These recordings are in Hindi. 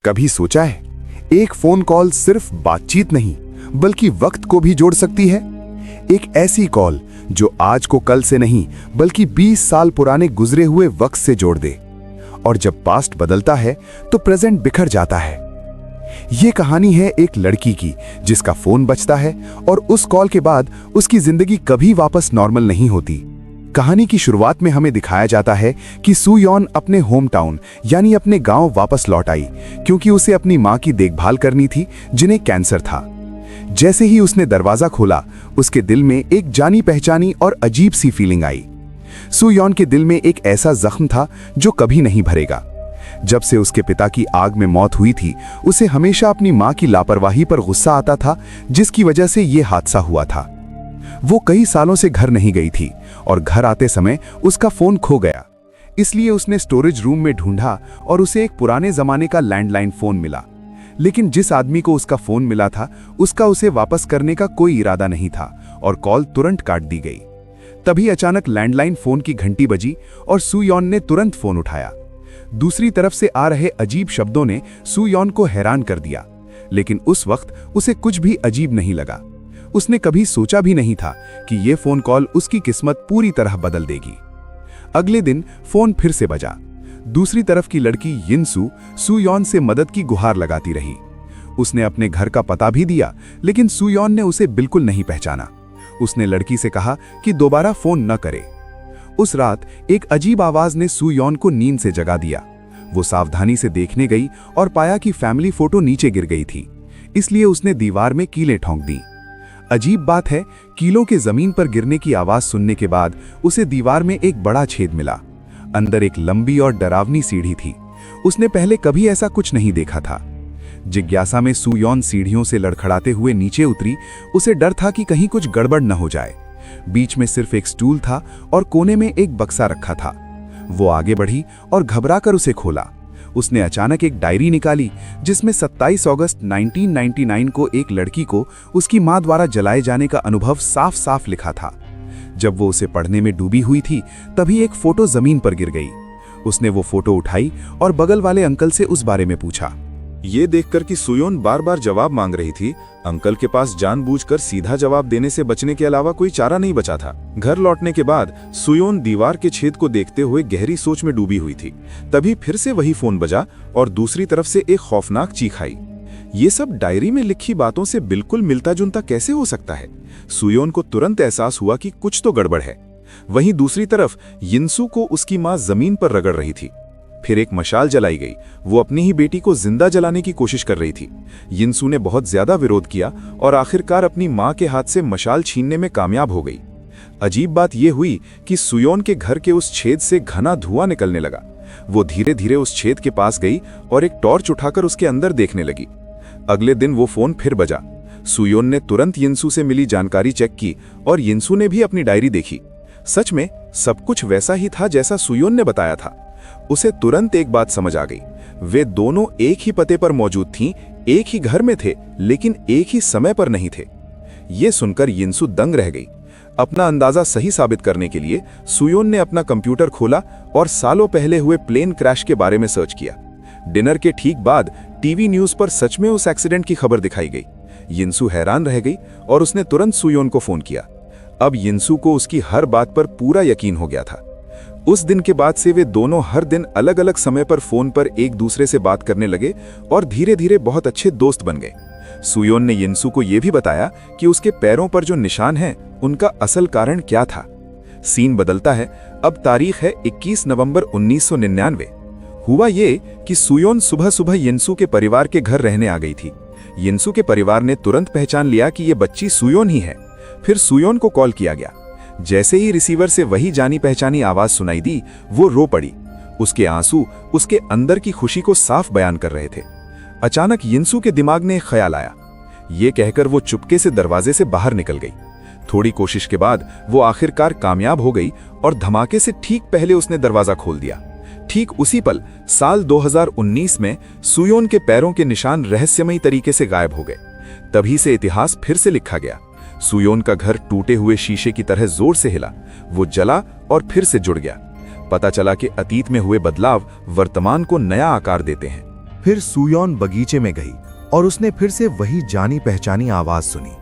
कभी सोचा है, एक फोन कॉल सिर्फ बातचीत नहीं बल्कि वक्त को भी जोड़ सकती है। एक ऐसी कॉल जो आज को कल से नहीं बल्कि 20 साल पुराने गुजरे हुए वक्त से जोड़ दे। और जब पास्ट बदलता है तो प्रेजेंट बिखर जाता है। यह कहानी है एक लड़की की जिसका फोन बजता है और उस कॉल के बाद उसकी जिंदगी कभी वापस नॉर्मल नहीं होती। कहानी की शुरुआत में हमें दिखाया जाता है कि सू यॉन अपने होम टाउन यानी अपने गांव वापस लौट आई क्योंकि उसे अपनी मां की देखभाल करनी थी जिन्हें कैंसर था। जैसे ही उसने दरवाजा खोला, उसके दिल में एक जानी पहचानी और अजीब सी फीलिंग आई। सू यॉन के दिल में एक ऐसा जख्म था जो कभी नहीं भरेगा। जब से उसके पिता की आग में मौत हुई थी, उसे हमेशा अपनी मां की लापरवाही पर गुस्सा आता था, जिसकी वजह से यह हादसा हुआ था। वो कई सालों से घर नहीं गई थी और घर आते समय उसका फोन खो गया। इसलिए उसने स्टोरेज रूम में ढूंढा और उसे एक पुराने जमाने का लैंडलाइन फोन मिला। लेकिन जिस आदमी को उसका फोन मिला था, उसका उसे वापस करने का कोई इरादा नहीं था और कॉल तुरंत काट दी गई। तभी अचानक लैंडलाइन फोन की घंटी बजी और सू यॉन ने तुरंत फोन उठाया। दूसरी तरफ से आ रहे अजीब शब्दों ने सू यॉन को हैरान कर दिया, लेकिन उस वक्त उसे कुछ भी अजीब नहीं लगा। उसने कभी सोचा भी नहीं था कि यह फोन कॉल उसकी किस्मत पूरी तरह बदल देगी। अगले दिन फोन फिर से बजा। दूसरी तरफ की लड़की यिनसू सू यॉन से मदद की गुहार लगाती रही। उसने अपने घर का पता भी दिया, लेकिन सू यॉन ने उसे बिल्कुल नहीं पहचाना। उसने लड़की से कहा कि दोबारा फोन न करे। उस रात एक अजीब आवाज ने सू यॉन को नींद से जगा दिया। वो सावधानी से देखने गई और पाया कि फैमिली फोटो नीचे गिर गई थी, इसलिए उसने दीवार में कीलें ठोंक दी। अजीब बात है, कीलों के जमीन पर गिरने की आवाज सुनने के बाद उसे दीवार में एक बड़ा छेद मिला। अंदर एक लंबी और डरावनी सीढ़ी थी। उसने पहले कभी ऐसा कुछ नहीं देखा था। जिज्ञासा में सू यॉन सीढ़ियों से लड़खड़ाते हुए नीचे उतरी। उसे डर था कि कहीं कुछ गड़बड़ न हो जाए। बीच में सिर्फ एक स्टूल था और कोने में एक बक्सा रखा था। वो आगे बढ़ी और घबराकर उसे खोला। उसने अचानक एक डायरी निकाली जिसमें 27 अगस्त 1999 को एक लड़की को उसकी मां द्वारा जलाए जाने का अनुभव साफ साफ लिखा था। जब वो उसे पढ़ने में डूबी हुई थी, तभी एक फोटो जमीन पर गिर गई। उसने वो फोटो उठाई और बगल वाले अंकल से उस बारे में पूछा। ये देखकर कि सू यॉन बार बार जवाब मांग रही थी, अंकल के पास जानबूझकर सीधा जवाब देने से बचने के अलावा कोई चारा नहीं बचा था। घर लौटने के बाद सू यॉन दीवार के छेद को देखते हुए गहरी सोच में डूबी हुई थी। तभी फिर से वही फोन बजा और दूसरी तरफ से एक खौफनाक चीख आई। ये सब डायरी में लिखी बातों से बिल्कुल मिलता जुलता कैसे हो सकता है? सू यॉन को तुरंत एहसास हुआ कि कुछ तो गड़बड़ है। वहीं दूसरी तरफ यिनसू को उसकी मां जमीन पर रगड़ रही थी। फिर एक मशाल जलाई गई। वो अपनी ही बेटी को जिंदा जलाने की कोशिश कर रही थी। यिनसू ने बहुत ज्यादा विरोध किया और आखिरकार अपनी मां के हाथ से मशाल छीनने में कामयाब हो गई। अजीब बात यह हुई कि सू यॉन के घर के उस छेद से घना धुआं निकलने लगा। वो धीरे धीरे उस छेद के पास गई और एक टॉर्च उठाकर उसके अंदर देखने लगी। अगले दिन वो फोन फिर बजा। सू यॉन ने तुरंत यिनसू से मिली जानकारी चेक की और यिनसू ने भी अपनी डायरी देखी। सच में सब कुछ वैसा ही था जैसा सू यॉन ने बताया था। उसे तुरंत एक बात समझ आ गई। वे दोनों एक ही पते पर मौजूद थीं, एक ही घर में थे, लेकिन एक ही समय पर नहीं थे। यह सुनकर यिनसू दंग रह गई। अपना अंदाजा सही साबित करने के लिए सू यॉन ने अपना कंप्यूटर खोला और सालों पहले हुए प्लेन क्रैश के बारे में सर्च किया। डिनर के ठीक बाद टीवी न्यूज पर सच में उस एक्सीडेंट की खबर दिखाई गई। यिनसू हैरान रह गई और उसने तुरंत सू यॉन को फोन किया। अब यिनसू को उसकी हर बात पर पूरा यकीन हो गया था। उस दिन के बाद से वे दोनों हर दिन अलग अलग समय पर फोन पर एक दूसरे से बात करने लगे और धीरे धीरे बहुत अच्छे दोस्त बन गए। सू यॉन ने यिनसू को यह भी बताया कि उसके पैरों पर जो निशान हैं, उनका असल कारण क्या था। सीन बदलता है। अब तारीख है 21 नवंबर 1999। हुआ ये कि सू यॉन सुबह सुबह यिनसू के परिवार के घर रहने आ गई थी। यिनसू के परिवार ने तुरंत पहचान लिया कि यह बच्ची सू यॉन ही है। फिर सू यॉन को कॉल किया गया। जैसे ही रिसीवर से वही जानी पहचानी आवाज सुनाई दी, वो रो पड़ी। उसके आंसू उसके अंदर की खुशी को साफ बयान कर रहे थे। अचानक यिनसू के दिमाग में एक ख्याल आया। ये कहकर वो चुपके से दरवाजे से बाहर निकल गई। थोड़ी कोशिश के बाद वो आखिरकार कामयाब हो गई और धमाके से ठीक पहले उसने दरवाजा खोल दिया। ठीक उसी पल साल 2019 में सू यॉन के पैरों के निशान रहस्यमयी तरीके से गायब हो गए। तभी से इतिहास फिर से लिखा गया। सू यॉन का घर टूटे हुए शीशे की तरह जोर से हिला। वो जला और फिर से जुड़ गया। पता चला कि अतीत में हुए बदलाव वर्तमान को नया आकार देते हैं। फिर सुयोन बगीचे में गई और उसने फिर से वही जानी पहचानी आवाज सुनी।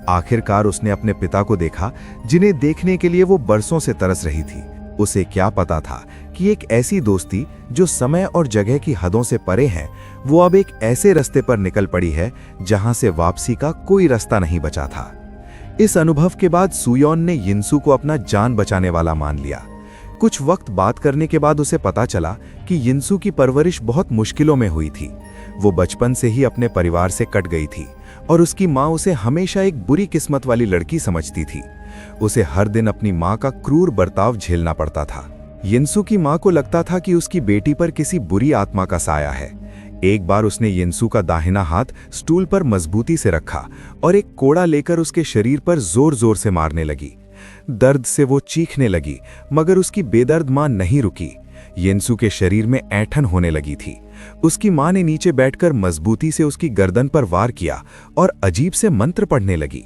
आखिरकार उसने अपने पिता को देखा, जिन्हें देखने के लिए वो बरसों से तरस रही थी। उसे क्या पता था कि एक ऐसी दोस्ती जो समय और जगह की हदों से परे है, वो अब एक ऐसे रास्ते पर निकल पड़ी है जहां से वापसी का कोई रास्ता नहीं बचा था। इस अनुभव के बाद सुयोन ने यिनसू को अपना जान बचाने वाला मान लिया। कुछ वक्त बात करने के बाद उसे पता चला कि यिनसू की परवरिश बहुत मुश्किलों में हुई थी। वो बचपन से ही अपने परिवार से कट गई थी और उसकी माँ उसे हमेशा एक बुरी किस्मत वाली लड़की समझती थी। उसे हर दिन अपनी माँ का क्रूर बर्ताव झेलना पड़ता था। यिनसू की माँ को लगता था कि उसकी बेटी पर किसी बुरी आत्मा का साया है। एक बार उसने यिनसू का दाहिना हाथ स्टूल पर मजबूती से रखा और एक कोड़ा लेकर उसके शरीर पर जोर जोर से मारने लगी। दर्द से वो चीखने लगी, मगर उसकी बेदर्द माँ नहीं रुकी। यिनसू के शरीर में ऐंठन होने लगी थी। उसकी माँ ने नीचे बैठकर मजबूती से उसकी गर्दन पर वार किया और अजीब से मंत्र पढ़ने लगी।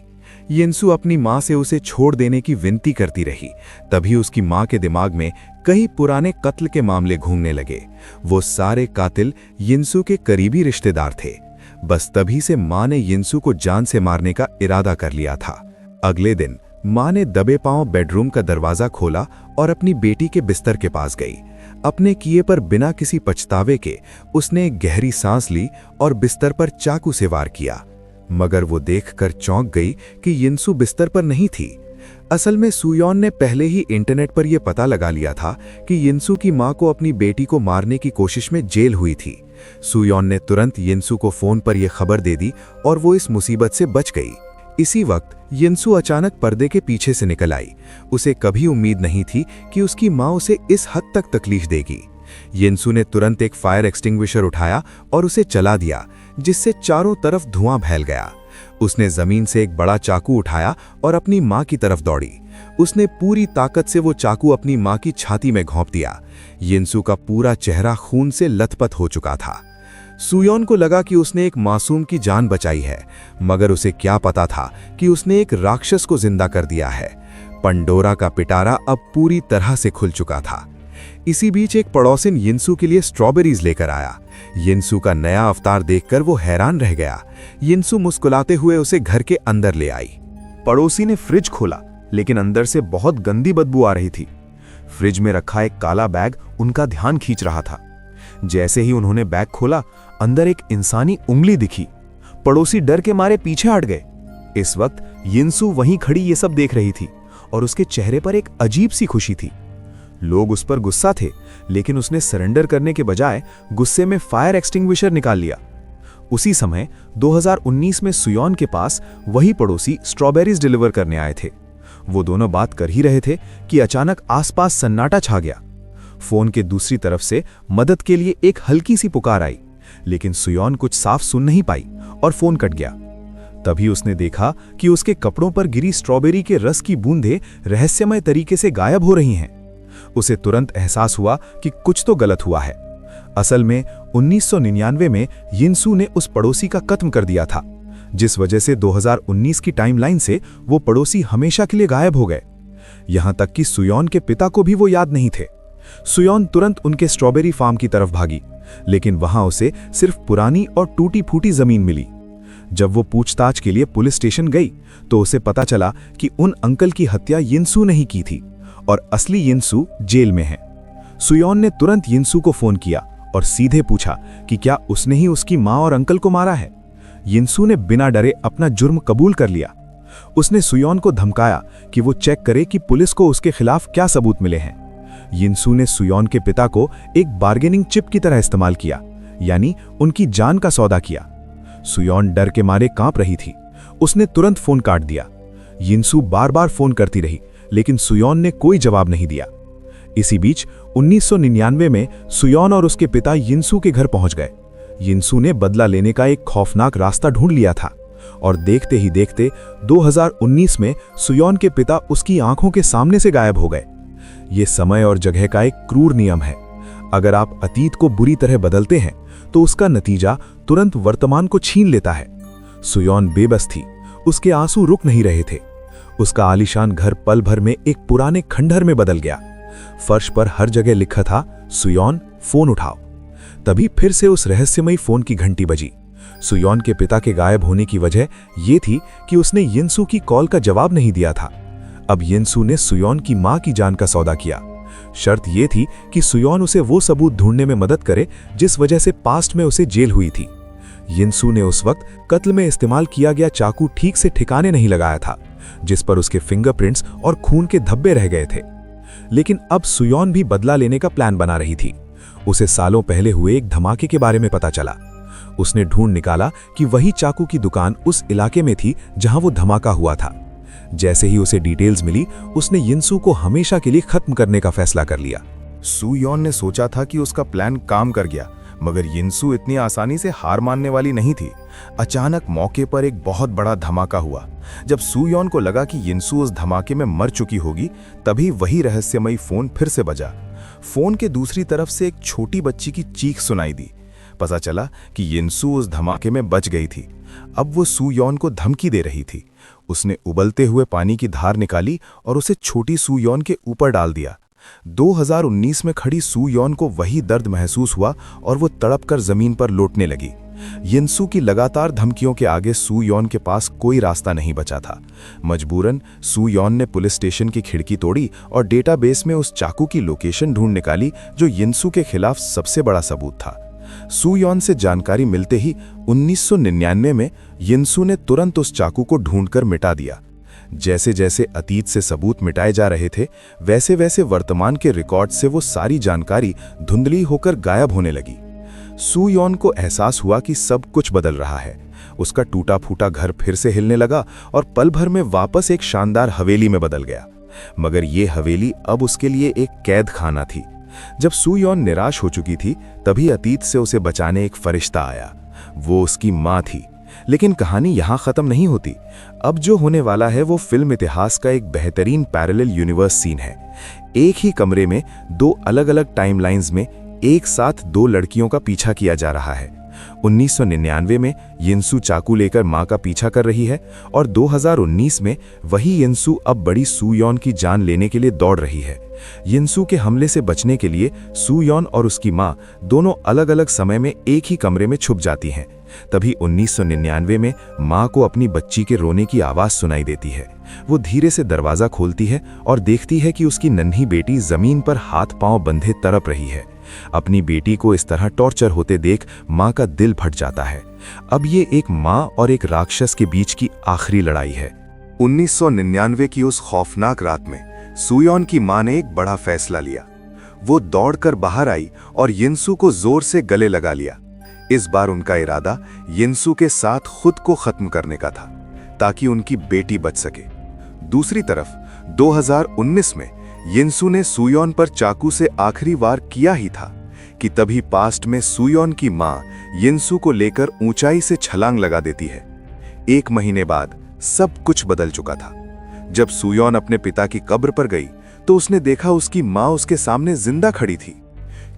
यिनसू अपनी माँ से उसे छोड़ देने की विनती करती रही। तभी उसकी माँ के दिमाग में कई पुराने कत्ल के मामले घूमने लगे। वो सारे कातिल यिनसू के करीबी रिश्तेदार थे। बस तभी से माँ ने यिनसू को जान से मारने का इरादा कर लिया था। अगले दिन माँ ने दबे पांव बेडरूम का दरवाजा खोला और अपनी बेटी के बिस्तर के पास गई। अपने किए पर बिना किसी पछतावे के उसने एक गहरी सांस ली और बिस्तर पर चाकू से वार किया। मगर वो देखकर चौंक गई कि यिनसू बिस्तर पर नहीं थी। असल में सुयोन ने पहले ही इंटरनेट पर यह पता लगा लिया था कि यिनसू की मां को अपनी बेटी को मारने की कोशिश में जेल हुई थी। सुयोन ने तुरंत यिनसू को फोन पर यह खबर दे दी और वो इस मुसीबत से बच गई। इसी वक्त यिनसू अचानक पर्दे के पीछे से निकल आई। उसे कभी उम्मीद नहीं थी कि उसकी मां उसे इस हद तक तकलीफ देगी। यिनसू ने तुरंत एक फायर एक्सटिंग्विशर उठाया और उसे चला दिया, जिससे चारों तरफ धुआं फैल गया। उसने जमीन से एक बड़ा चाकू उठाया और अपनी मां की तरफ दौड़ी। उसने पूरी ताकत से वो चाकू अपनी मां की छाती में घोंप दिया। यिनसू का पूरा चेहरा खून से लथपथ हो चुका था। सुयोन को लगा कि उसने एक मासूम की जान बचाई है, मगर उसे क्या पता था कि उसने एक राक्षस को जिंदा कर दिया है। पंडोरा का पिटारा अब पूरी तरह से खुल चुका था। इसी बीच एक पड़ोसिन यिनसू के लिए स्ट्रॉबेरीज लेकर आया। यिनसू का नया अवतार देखकर वो हैरान रह गया। यिनसू मुस्कुराते हुए उसे घर के अंदर ले आई। पड़ोसी ने फ्रिज खोला, लेकिन अंदर से बहुत गंदी बदबू आ रही थी। फ्रिज में रखा एक काला बैग उनका ध्यान खींच रहा था। जैसे ही उन्होंने बैग खोला, अंदर एक इंसानी उंगली दिखी। पड़ोसी डर के मारे पीछे हट गए। इस वक्त यिनसू वहीं खड़ी ये सब देख रही थी और उसके चेहरे पर एक अजीब सी खुशी थी। लोग उस पर गुस्सा थे, लेकिन उसने सरेंडर करने के बजाय गुस्से में फायर एक्सटिंग्विशर निकाल लिया। उसी समय 2019 में सुयोन के पास वही पड़ोसी स्ट्रॉबेरीज डिलीवर करने आए थे। वो दोनों बात कर ही रहे थे कि अचानक आसपास सन्नाटा छा गया। फोन के दूसरी तरफ से मदद के लिए एक हल्की सी पुकार आई, लेकिन सुयोन कुछ साफ सुन नहीं पाई और फोन कट गया। तभी उसने देखा कि उसके कपड़ों पर गिरी स्ट्रॉबेरी के रस की बूंदें रहस्यमय तरीके से गायब हो रही हैं। उसे तुरंत एहसास हुआ कि कुछ तो गलत हुआ है। असल में 1999 में यिनसू ने उस पड़ोसी का कत्ल कर दिया था, जिस वजह से 2019 की टाइमलाइन से वो पड़ोसी हमेशा के लिए गायब हो गए। यहां तक कि सुयोन के पिता को भी वो याद नहीं थे। सुयोन तुरंत उनके स्ट्रॉबेरी फार्म की तरफ भागी, लेकिन वहां उसे सिर्फ पुरानी और टूटी फूटी जमीन मिली। जब वो पूछताछ के लिए पुलिस स्टेशन गई तो उसे पता चला कि उन अंकल की हत्या यिनसू ने ही की थी और असली यिनसू जेल में है। सुयोन ने तुरंत यिनसू को फोन किया और सीधे पूछा कि क्या उसने ही उसकी मां और अंकल को मारा है। यिनसू ने बिना डरे अपना जुर्म कबूल कर लिया। उसने सुयोन को धमकाया कि वो चेक करे कि पुलिस को उसके खिलाफ क्या सबूत मिले हैं। यिनसू ने सुयोन के पिता को एक बार्गेनिंग चिप की तरह इस्तेमाल किया, यानी उनकी जान का सौदा किया। सुयोन डर के मारे कांप रही थी। उसने तुरंत फोन काट दिया। यिनसू बार बार फोन करती रही, लेकिन सुयोन ने कोई जवाब नहीं दिया। इसी बीच 1999 में सुयोन और उसके पिता यिनसू के घर पहुंच गए। यिनसू ने बदला लेने का एक खौफनाक रास्ता ढूंढ लिया था और देखते ही देखते 2019 में सुयोन के पिता उसकी आंखों के सामने से गायब हो गए। ये समय और जगह का एक क्रूर नियम है। अगर आप अतीत को बुरी तरह बदलते हैं तो उसका नतीजा तुरंत वर्तमान को छीन लेता है। सुयोन बेबस थी, उसके आंसू रुक नहीं रहे थे। उसका आलीशान घर पल भर में एक पुराने खंडहर में बदल गया। फर्श पर हर जगह लिखा था, सुयोन फोन उठाओ। तभी फिर से उस रहस्यमयी फोन की घंटी बजी। सुयोन के पिता के गायब होने की वजह ये थी कि उसने यिनसू की कॉल का जवाब नहीं दिया था। अब यिनसू ने सुयोन की मां की जान का सौदा किया। शर्त यह थी कि सुयोन उसे वो सबूत ढूंढने में मदद करे जिस वजह से पास्ट में उसे जेल हुई थी। यिनसू ने उस वक्त कत्ल में इस्तेमाल किया गया चाकू ठीक से ठिकाने नहीं लगाया था, जिस पर उसके फिंगरप्रिंट्स और खून के धब्बे रह गए थे। लेकिन अब सुयोन भी बदला लेने का प्लान बना रही थी। उसे सालों पहले हुए एक धमाके के बारे में पता चला। उसने ढूंढ निकाला कि वही चाकू की दुकान उस इलाके में थी जहां वो धमाका हुआ था। जैसे ही उसे डिटेल्स मिली, उसने यिनसू को हमेशा के लिए खत्म करने का फैसला कर लिया। सुयोन ने सोचा था कि उसका प्लान काम कर गया, मगर यिनसू इतनी आसानी से हार मानने वाली नहीं थी। अचानक मौके पर एक बहुत बड़ा धमाका हुआ। जब सुयोन को लगा कि यिनसू उस धमाके में मर चुकी होगी, तभी वही रहस्यमयी फोन फिर से बजा। फोन के दूसरी तरफ से एक छोटी बच्ची की चीख सुनाई दी। पता चला कि यिनसू उस धमाके में बच गई थी। अब वो सुयोन को धमकी दे रही थी। उसने उबलते हुए पानी की धार निकाली और उसे छोटी सुयोन के ऊपर डाल दिया। 2019 में खड़ी सुयोन को वही दर्द महसूस हुआ और वो तड़पकर जमीन पर लौटने लगी। यिनसू की लगातार धमकियों के आगे सुयोन के पास कोई रास्ता नहीं बचा था। मजबूरन सुयोन ने पुलिस स्टेशन की खिड़की तोड़ी और डेटाबेस में उस चाकू की लोकेशन ढूंढ निकाली जो यिनसू के खिलाफ सबसे बड़ा सबूत था। सुयोन से जानकारी मिलते ही 1999 में यिनसू ने तुरंत उस चाकू को ढूंढकर मिटा दिया। जैसे जैसे अतीत से सबूत मिटाए जा रहे थे, वैसे वैसे वर्तमान के रिकॉर्ड से वो सारी जानकारी धुंधली होकर गायब होने लगी। सुयोन को एहसास हुआ कि सब कुछ बदल रहा है। उसका टूटा फूटा घर फिर से हिलने लगा और पल भर में वापस एक शानदार हवेली में बदल गया। मगर ये हवेली अब उसके लिए एक कैद खाना थी। जब सुयोन निराश हो चुकी थी, तभी अतीत से उसे बचाने एक फरिश्ता आया। वो उसकी मां थी। लेकिन कहानी यहां खत्म नहीं होती। अब जो होने वाला है वो फिल्म इतिहास का एक बेहतरीन पैरेलल यूनिवर्स सीन है। एक ही कमरे में दो अलग अलग टाइमलाइंस में एक साथ दो लड़कियों का पीछा किया जा रहा है। 1999 में यिनसू चाकू लेकर मां का पीछा कर रही है और 2019 में वही यिनसू अब बड़ी सुयोन की जान लेने के लिए दौड़ रही है। यिनसू के हमले से बचने के लिए सुयोन और उसकी मां दोनों अलग अलग समय में एक ही कमरे में छुप जाती हैं। तभी 1999 में मां को अपनी बच्ची के रोने की आवाज सुनाई देती है। वो धीरे से दरवाजा खोलती है और देखती है कि उसकी नन्ही बेटी जमीन पर हाथ पांव बंधे तड़प रही है। अपनी बेटी को इस तरह टॉर्चर होते देख मां का दिल फट जाता है। अब ये एक मां और एक राक्षस के बीच की आखिरी लड़ाई है। 1999 की उस खौफनाक रात में सुयोन की मां ने एक बड़ा फैसला लिया। वो दौड़कर बाहर आई और यिनसू को जोर से गले लगा लिया। इस बार उनका इरादा यिनसू के साथ खुद को खत्म करने का था, ताकि उनकी बेटी बच सके। दूसरी तरफ 2019 में यिनसू ने सुयोन पर चाकू से आखिरी वार किया ही था कि तभी पास्ट में सुयोन की मां यिनसू को लेकर ऊंचाई से छलांग लगा देती है। 1 महीने बाद सब कुछ बदल चुका था। जब सुयोन अपने पिता की कब्र पर गई तो उसने देखा उसकी मां उसके सामने जिंदा खड़ी थी।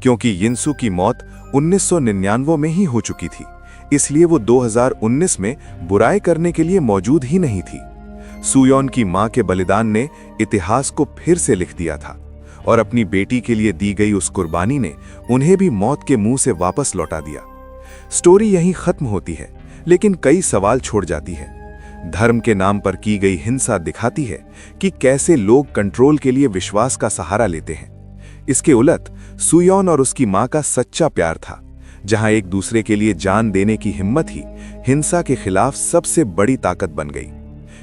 क्योंकि यिनसू की मौत 1999 में ही हो चुकी थी, इसलिए वो 2019 में बुराई करने के लिए मौजूद ही नहीं थी। सुयोन की मां के बलिदान ने इतिहास को फिर से लिख दिया था और अपनी बेटी के लिए दी गई उस कुर्बानी ने उन्हें भी मौत के मुंह से वापस लौटा दिया। स्टोरी यहीं खत्म होती है, लेकिन कई सवाल छोड़ जाती है। धर्म के नाम पर की गई हिंसा दिखाती है कि कैसे लोग कंट्रोल के लिए विश्वास का सहारा लेते हैं। इसके उलट सुयोन और उसकी मां का सच्चा प्यार था, जहां एक दूसरे के लिए जान देने की हिम्मत ही हिंसा के खिलाफ सबसे बड़ी ताकत बन गई।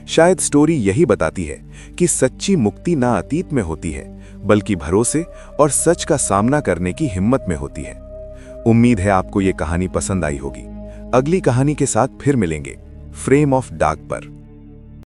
शायद स्टोरी यही बताती है कि सच्ची मुक्ति ना अतीत में होती है, बल्कि भरोसे और सच का सामना करने की हिम्मत में होती है। उम्मीद है आपको ये कहानी पसंद आई होगी। अगली कहानी के साथ फिर मिलेंगे फ्रेम ऑफ डार्क पर।